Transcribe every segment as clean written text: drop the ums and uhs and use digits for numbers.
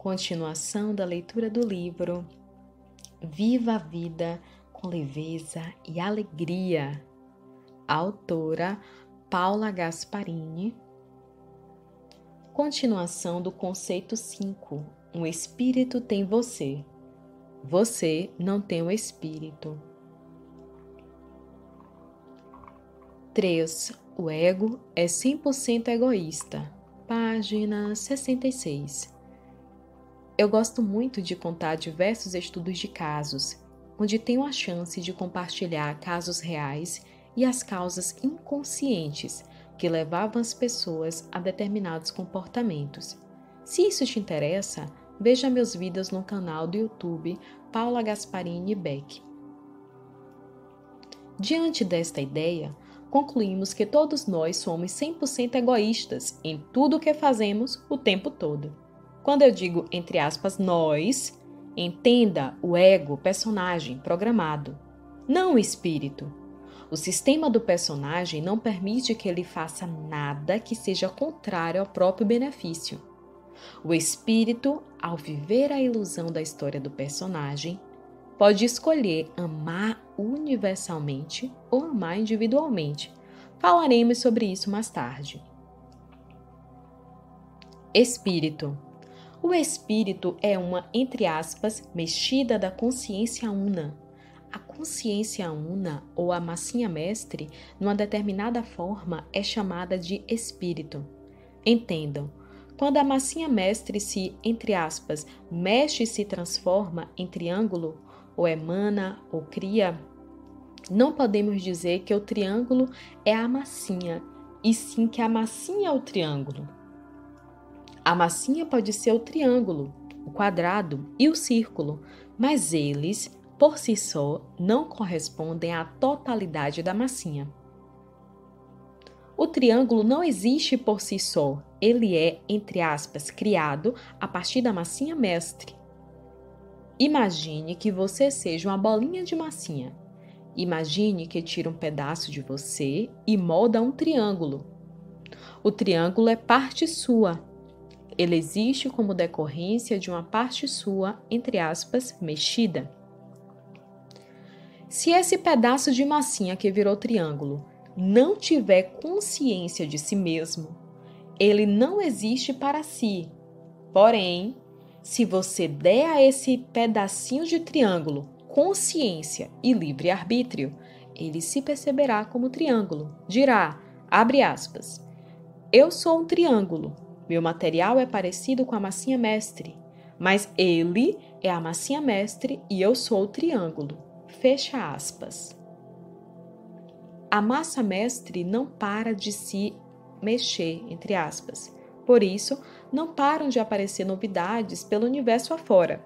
Continuação da leitura do livro Viva a Vida com Leveza e Alegria. A autora Paula Gasparini. Continuação do conceito 5. Um espírito tem você. Você não tem um espírito. 3. O ego é 100% egoísta. Página 66. Eu gosto muito de contar diversos estudos de casos, onde tenho a chance de compartilhar casos reais e as causas inconscientes que levavam as pessoas a determinados comportamentos. Se isso te interessa, veja meus vídeos no canal do YouTube Paula Gasparini Beck. Diante desta ideia, concluímos que todos nós somos 100% egoístas em tudo o que fazemos o tempo todo. Quando eu digo, entre aspas, nós, entenda o ego, personagem, programado, não o espírito. O sistema do personagem não permite que ele faça nada que seja contrário ao próprio benefício. O espírito, ao viver a ilusão da história do personagem, pode escolher amar universalmente ou amar individualmente. Falaremos sobre isso mais tarde. Espírito. O espírito é uma, entre aspas, mexida da consciência una. A consciência una, ou a massinha mestre, numa determinada forma, é chamada de espírito. Entendam, quando a massinha mestre se, entre aspas, mexe e se transforma em triângulo, ou emana, ou cria, não podemos dizer que o triângulo é a massinha, e sim que a massinha é o triângulo. A massinha pode ser o triângulo, o quadrado e o círculo, mas eles, por si só, não correspondem à totalidade da massinha. O triângulo não existe por si só, ele é, entre aspas, criado a partir da massinha mestre. Imagine que você seja uma bolinha de massinha. Imagine que tira um pedaço de você e molda um triângulo. O triângulo é parte sua. Ele existe como decorrência de uma parte sua, entre aspas, mexida. Se esse pedaço de massinha que virou triângulo não tiver consciência de si mesmo, ele não existe para si. Porém, se você der a esse pedacinho de triângulo consciência e livre-arbítrio, ele se perceberá como triângulo. Dirá, abre aspas, eu sou um triângulo. Meu material é parecido com a massinha mestre, mas ele é a massinha mestre e eu sou o triângulo. Fecha aspas. A massa mestre não para de se mexer, entre aspas. Por isso, não param de aparecer novidades pelo universo afora.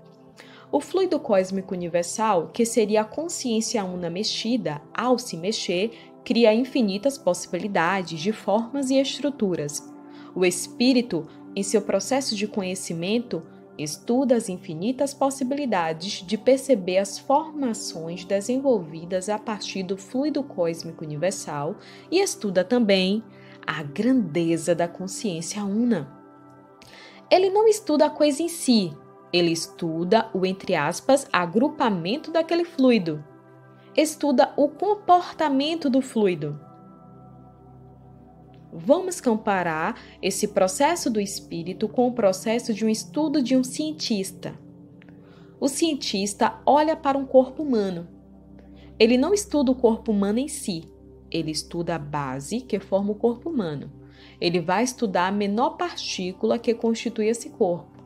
O fluido cósmico universal, que seria a consciência una mexida, ao se mexer, cria infinitas possibilidades de formas e estruturas. O espírito, em seu processo de conhecimento, estuda as infinitas possibilidades de perceber as formações desenvolvidas a partir do fluido cósmico universal e estuda também a grandeza da consciência una. Ele não estuda a coisa em si, ele estuda o, entre aspas, agrupamento daquele fluido. Estuda o comportamento do fluido. Vamos comparar esse processo do espírito com o processo de um estudo de um cientista. O cientista olha para um corpo humano. Ele não estuda o corpo humano em si, ele estuda a base que forma o corpo humano. Ele vai estudar a menor partícula que constitui esse corpo.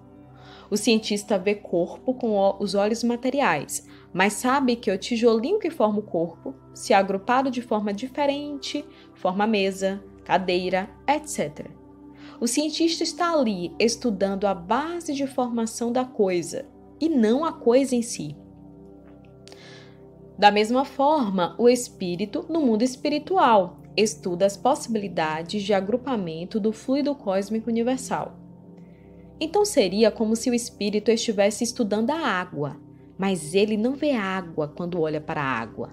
O cientista vê corpo com os olhos materiais, mas sabe que o tijolinho que forma o corpo, se agrupado de forma diferente, forma a mesa, cadeira, etc. O cientista está ali estudando a base de formação da coisa e não a coisa em si. Da mesma forma, o espírito, no mundo espiritual, estuda as possibilidades de agrupamento do fluido cósmico universal. Então seria como se o espírito estivesse estudando a água, mas ele não vê água quando olha para a água.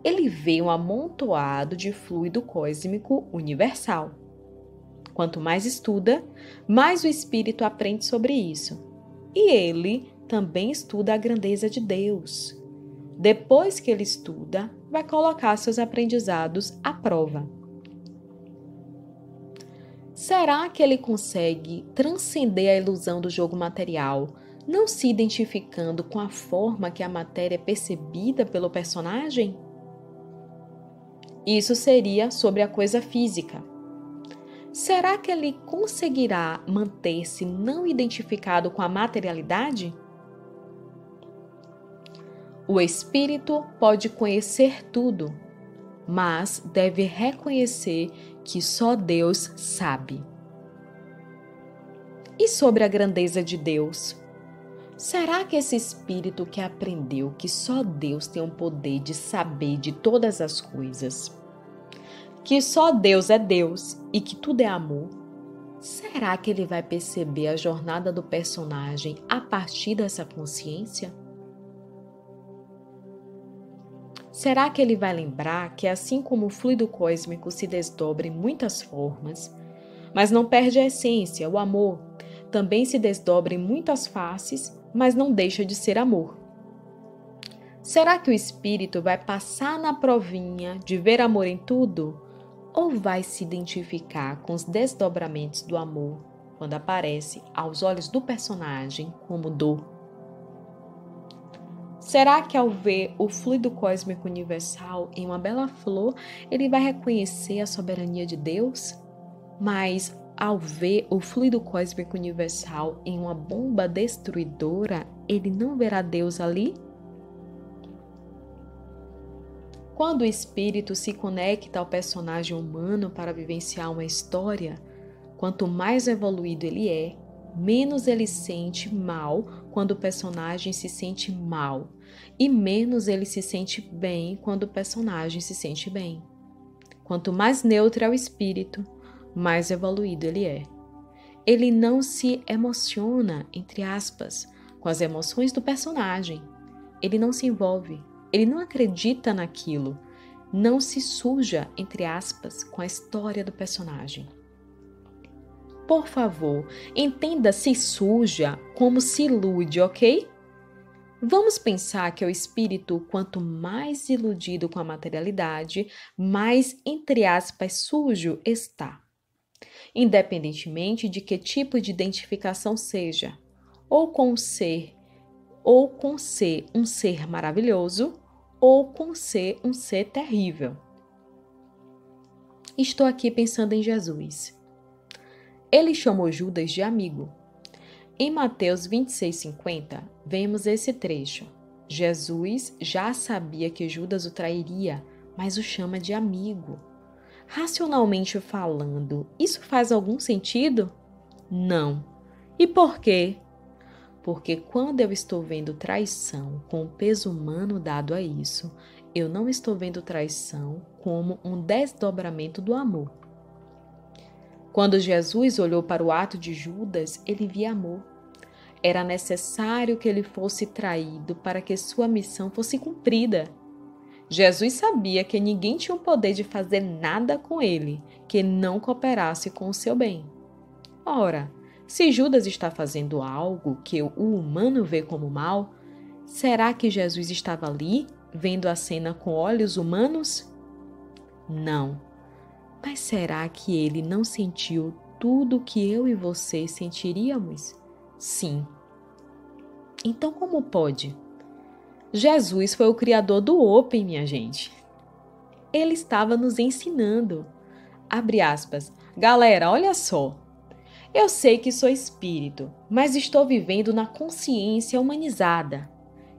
Ele vê um amontoado de fluido cósmico universal. Quanto mais estuda, mais o espírito aprende sobre isso. e ele também estuda a grandeza de Deus. Depois que ele estuda, vai colocar seus aprendizados à prova. Será que ele consegue transcender a ilusão do jogo material, não se identificando com a forma que a matéria é percebida pelo personagem? Isso seria sobre a coisa física. Será que ele conseguirá manter-se não identificado com a materialidade? O espírito pode conhecer tudo, mas deve reconhecer que só Deus sabe. E sobre a grandeza de Deus? Será que esse espírito que aprendeu que só Deus tem o poder de saber de todas as coisas, que só Deus é Deus e que tudo é amor, será que ele vai perceber a jornada do personagem a partir dessa consciência? Será que ele vai lembrar que assim como o fluido cósmico se desdobra em muitas formas, mas não perde a essência, o amor, também se desdobra em muitas faces, mas não deixa de ser amor? Será que o espírito vai passar na provinha de ver amor em tudo? Ou vai se identificar com os desdobramentos do amor quando aparece aos olhos do personagem como dor? Será que ao ver o fluido cósmico universal em uma bela flor, ele vai reconhecer a soberania de Deus? Mas ao ver o fluido cósmico universal em uma bomba destruidora, ele não verá Deus ali? Quando o espírito se conecta ao personagem humano para vivenciar uma história, quanto mais evoluído ele é, menos ele sente mal quando o personagem se sente mal, e menos ele se sente bem quando o personagem se sente bem. Quanto mais neutro é o espírito, mais evoluído ele é. Ele não se emociona, entre aspas, com as emoções do personagem. Ele não se envolve. Ele não acredita naquilo, não se suja, entre aspas, com a história do personagem. Por favor, entenda se suja como se ilude, ok? Vamos pensar que o espírito, quanto mais iludido com a materialidade, mais, entre aspas, sujo está. Independentemente de que tipo de identificação seja, ou com ser um ser maravilhoso, ou com ser um ser terrível. Estou aqui pensando em Jesus. Ele chamou Judas de amigo. Em Mateus 26:50, vemos esse trecho. Jesus já sabia que Judas o trairia, mas o chama de amigo. Racionalmente falando, isso faz algum sentido? Não. E por quê? Porque quando eu estou vendo traição com o peso humano dado a isso, eu não estou vendo traição como um desdobramento do amor. Quando Jesus olhou para o ato de Judas, ele via amor. Era necessário que ele fosse traído para que sua missão fosse cumprida. Jesus sabia que ninguém tinha o poder de fazer nada com ele que não cooperasse com o seu bem. Ora, se Judas está fazendo algo que o humano vê como mal, será que Jesus estava ali, vendo a cena com olhos humanos? Não. Mas será que ele não sentiu tudo o que eu e você sentiríamos? Sim. Então como pode? Jesus foi o criador do Open, minha gente. Ele estava nos ensinando. Abre aspas. Galera, olha só. Eu sei que sou espírito, mas estou vivendo na consciência humanizada.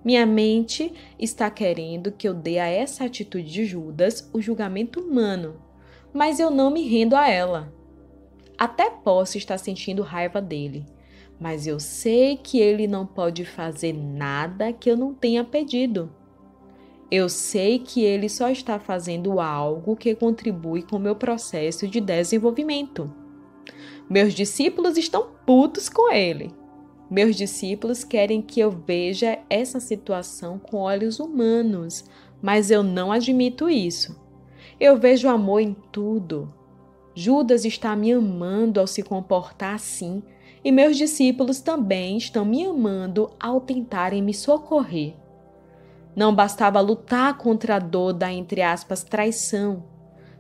Minha mente está querendo que eu dê a essa atitude de Judas o julgamento humano, mas eu não me rendo a ela. Até posso estar sentindo raiva dele, mas eu sei que ele não pode fazer nada que eu não tenha pedido. Eu sei que ele só está fazendo algo que contribui com o meu processo de desenvolvimento. Meus discípulos estão putos com ele. Meus discípulos querem que eu veja essa situação com olhos humanos, mas eu não admito isso. Eu vejo amor em tudo. Judas está me amando ao se comportar assim, e meus discípulos também estão me amando ao tentarem me socorrer. Não bastava lutar contra a dor da, entre aspas, traição.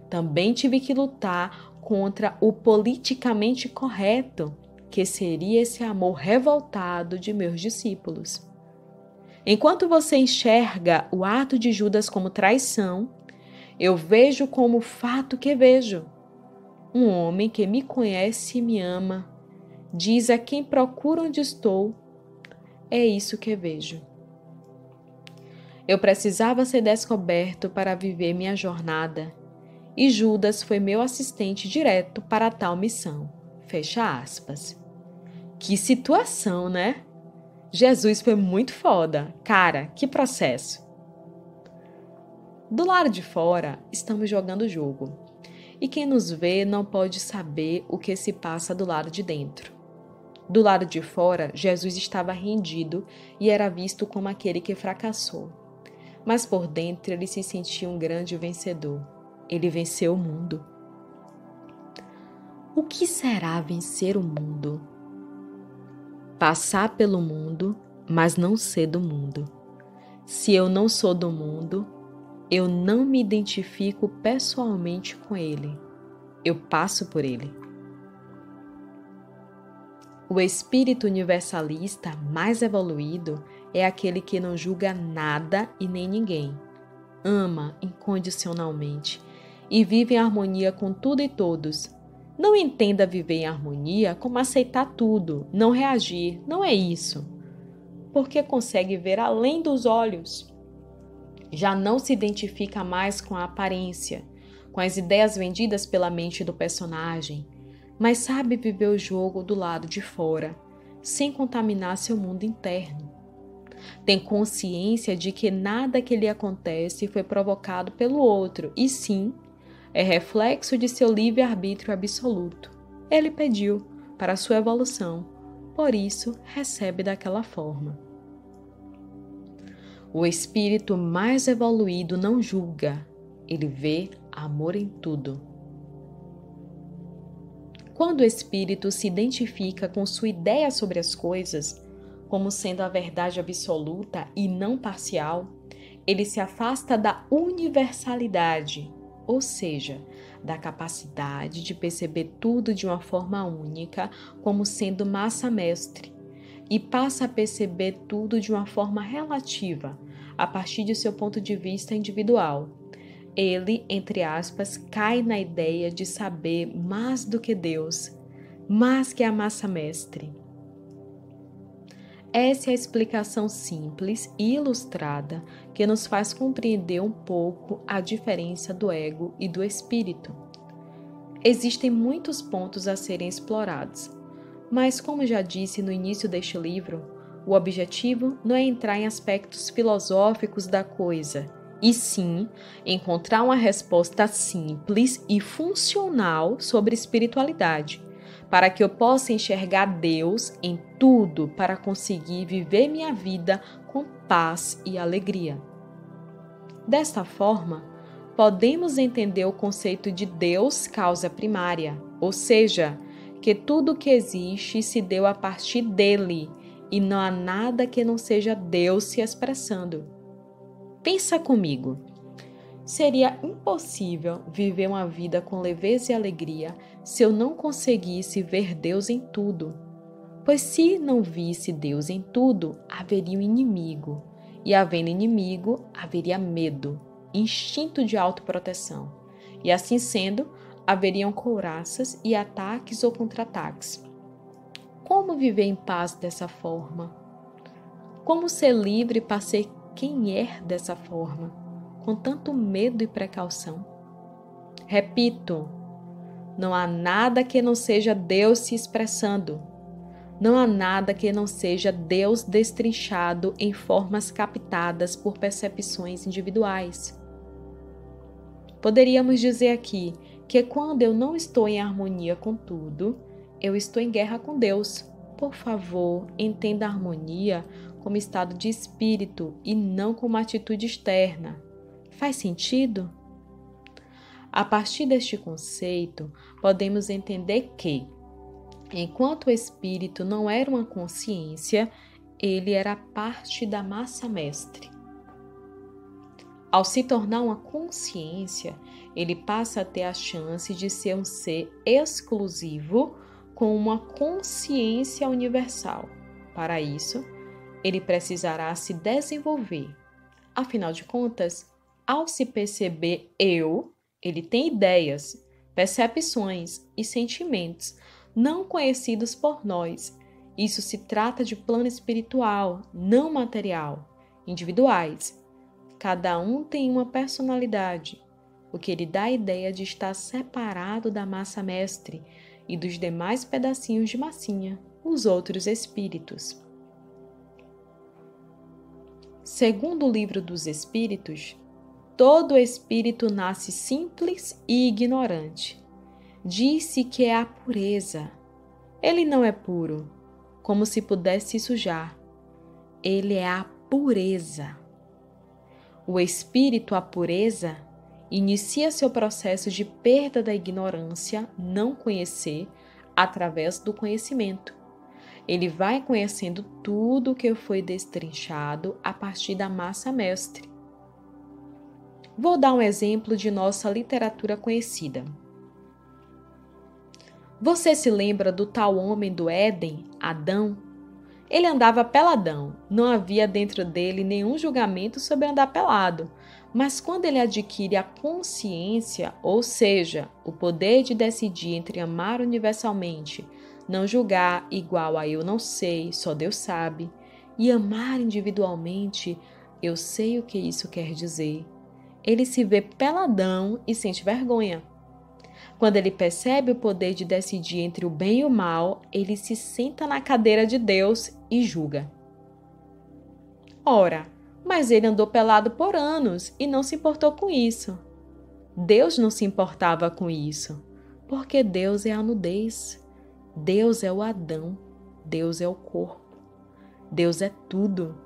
Também tive que lutar contra o politicamente correto, que seria esse amor revoltado de meus discípulos. Enquanto você enxerga o ato de Judas como traição, eu vejo como fato que vejo. Um homem que me conhece e me ama, diz a quem procura onde estou, é isso que vejo. Eu precisava ser descoberto para viver minha jornada, e Judas foi meu assistente direto para tal missão. Fecha aspas. Que situação, né? Jesus foi muito foda. Cara, que processo. Do lado de fora, estamos jogando o jogo. E quem nos vê não pode saber o que se passa do lado de dentro. Do lado de fora, Jesus estava rendido e era visto como aquele que fracassou. Mas por dentro ele se sentia um grande vencedor. Ele venceu o mundo. O que será vencer o mundo? Passar pelo mundo, mas não ser do mundo. Se eu não sou do mundo, eu não me identifico pessoalmente com ele. Eu passo por ele. O espírito universalista mais evoluído é aquele que não julga nada e nem ninguém. Ama incondicionalmente e vive em harmonia com tudo e todos. Não entenda viver em harmonia como aceitar tudo, não reagir, não é isso. Porque consegue ver além dos olhos. Já não se identifica mais com a aparência, com as ideias vendidas pela mente do personagem, mas sabe viver o jogo do lado de fora, sem contaminar seu mundo interno. Tem consciência de que nada que lhe acontece foi provocado pelo outro, e sim, é reflexo de seu livre-arbítrio absoluto. Ele pediu para sua evolução, por isso recebe daquela forma. O espírito mais evoluído não julga, ele vê amor em tudo. Quando o espírito se identifica com sua ideia sobre as coisas, como sendo a verdade absoluta e não parcial, ele se afasta da universalidade, ou seja, da capacidade de perceber tudo de uma forma única, como sendo massa mestre, e passa a perceber tudo de uma forma relativa, a partir de seu ponto de vista individual. Ele, entre aspas, cai na ideia de saber mais do que Deus, mais que a massa mestre. Essa é a explicação simples e ilustrada que nos faz compreender um pouco a diferença do ego e do espírito. Existem muitos pontos a serem explorados, mas como já disse no início deste livro, o objetivo não é entrar em aspectos filosóficos da coisa, e sim encontrar uma resposta simples e funcional sobre espiritualidade, para que eu possa enxergar Deus em tudo para conseguir viver minha vida com paz e alegria. Desta forma, podemos entender o conceito de Deus causa primária, ou seja, que tudo que existe se deu a partir dele e não há nada que não seja Deus se expressando. Pensa comigo. Seria impossível viver uma vida com leveza e alegria se eu não conseguisse ver Deus em tudo. Pois se não visse Deus em tudo, haveria um inimigo. E havendo inimigo, haveria medo, instinto de autoproteção. E assim sendo, haveriam couraças e ataques ou contra-ataques. Como viver em paz dessa forma? Como ser livre para ser quem é dessa forma, com tanto medo e precaução? Repito, não há nada que não seja Deus se expressando. Não há nada que não seja Deus destrinchado em formas captadas por percepções individuais. Poderíamos dizer aqui que quando eu não estou em harmonia com tudo, eu estou em guerra com Deus. Por favor, entenda a harmonia como estado de espírito e não como atitude externa. Faz sentido? A partir deste conceito, podemos entender que, enquanto o espírito não era uma consciência, ele era parte da massa mestre. Ao se tornar uma consciência, ele passa a ter a chance de ser um ser exclusivo com uma consciência universal. Para isso, ele precisará se desenvolver. Afinal de contas, ao se perceber ele tem ideias, percepções e sentimentos não conhecidos por nós. Isso se trata de plano espiritual, não material, individuais. Cada um tem uma personalidade, o que lhe dá a ideia de estar separado da massa mestre e dos demais pedacinhos de massinha, os outros espíritos. Segundo o Livro dos Espíritos, todo espírito nasce simples e ignorante. Diz-se que é a pureza. Ele não é puro, como se pudesse se sujar. Ele é a pureza. O espírito, a pureza, inicia seu processo de perda da ignorância, não conhecer, através do conhecimento. Ele vai conhecendo tudo o que foi destrinchado a partir da massa mestre. Vou dar um exemplo de nossa literatura conhecida. Você se lembra do tal homem do Éden, Adão? Ele andava peladão, não havia dentro dele nenhum julgamento sobre andar pelado, mas quando ele adquire a consciência, ou seja, o poder de decidir entre amar universalmente, não julgar igual a eu não sei, só Deus sabe, e amar individualmente, eu sei o que isso quer dizer. Ele se vê peladão e sente vergonha. Quando ele percebe o poder de decidir entre o bem e o mal, ele se senta na cadeira de Deus e julga. Ora, mas ele andou pelado por anos e não se importou com isso. Deus não se importava com isso, porque Deus é a nudez. Deus é o Adão. Deus é o corpo. Deus é tudo.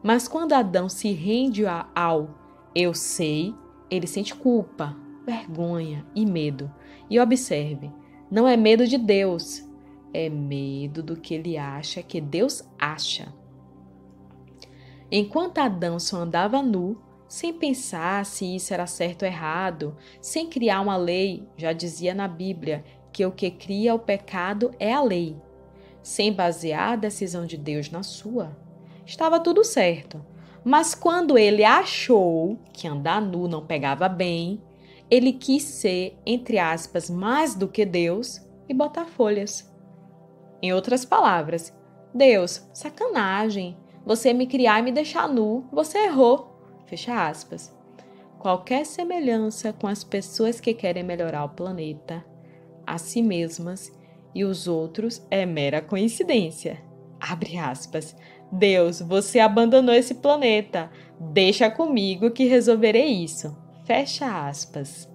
Mas quando Adão se rende ao eu sei, ele sente culpa, vergonha e medo. E observe, não é medo de Deus, é medo do que ele acha que Deus acha. Enquanto Adão só andava nu, sem pensar se isso era certo ou errado, sem criar uma lei, já dizia na Bíblia que o que cria o pecado é a lei, sem basear a decisão de Deus na sua, estava tudo certo. Mas quando ele achou que andar nu não pegava bem, ele quis ser, entre aspas, mais do que Deus e botar folhas. Em outras palavras, Deus, sacanagem, você me criar e me deixar nu, você errou, fecha aspas. Qualquer semelhança com as pessoas que querem melhorar o planeta, a si mesmas e os outros é mera coincidência. Abre aspas. Deus, você abandonou esse planeta. Deixa comigo que resolverei isso. Fecha aspas.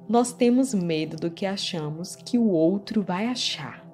Nós temos medo do que achamos que o outro vai achar.